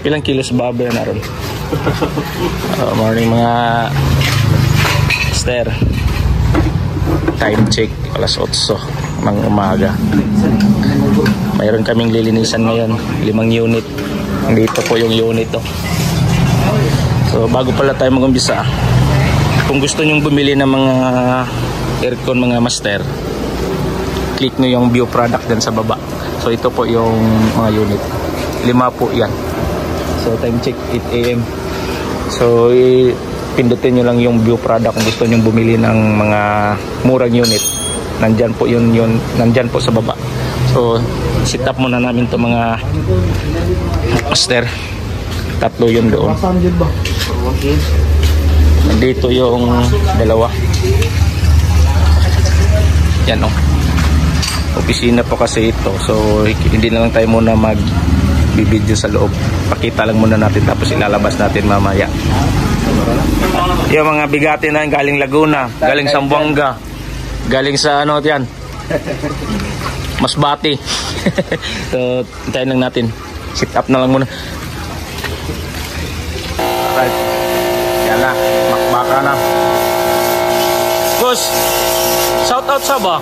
Ilang kilos baboy na ron? Morning mga Esther. Time check, alas 8 ng umaga. Mayroon kaming lilinisan ngayon, 5 unit. Dito po yung unit to. So bago pala tayo mag-umpisa, kung gusto nyong bumili ng mga aircon mga master, click nyo yung view product dyan sa baba. So ito po yung mga unit, 5 po yan. So time check 8 AM. So pindutin nyo lang yung view product kung gusto nyong bumili ng mga murang unit. Nandyan po yun, nandyan po sa baba. So sit up muna namin to mga master. 3 yun doon. Dito yung 2. Yan o. Opisina po kasi ito. So hindi na lang tayo muna mag-video sa loob. Pakita lang muna natin tapos ilalabas natin mamaya. Yung mga bigati na galing Laguna, galing Zamboanga, galing sa ano yan, Masbate. So hintayin lang natin. Sit up na lang muna. Alright. Yan na, makbaka na. Boss, shout out sa ba?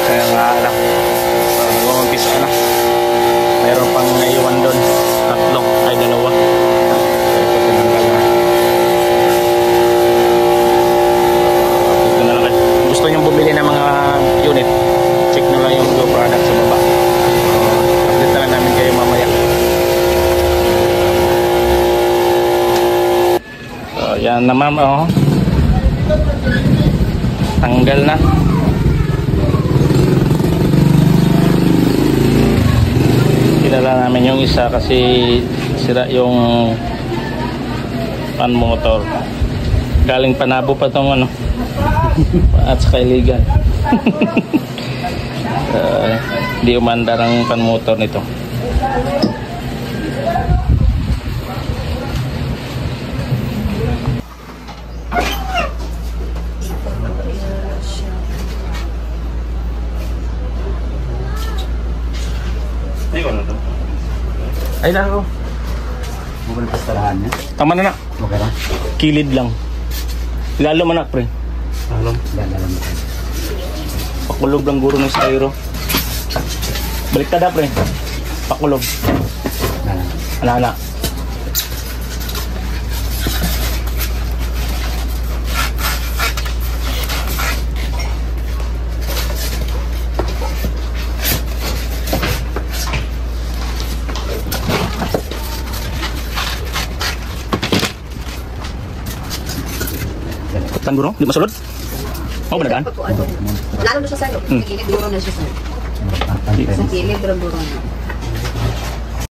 Kaya nga lang, nag-umpisa na. Mayroon pang naiwan doon, 3 ay 2. Ito na lang. Gusto nyo bumili ng mga unit, check na lang yung Go product sa baba. Update na lang namin kayo mamaya. So yan na ma'am, oh. Tanggal na. Kilala namin yung isa kasi sira yung fan motor. Galing Panabo pa tong ano. At sa Iligan. Di umandar ang fan motor nito. Ay na ako. Mukha na pastarahan niya. Tama na na. Okay lang. Kilid lang. Lalo manak pre. Lalo. Lalo. Pakulob lang guro ng styro. Baliktad pre. Pakulob. Ana. Tan guro, di masulod? Oh, beneran? Lalo na siya sa'yo. Gilid duro na siya sa'yo. Sa gilid duro na.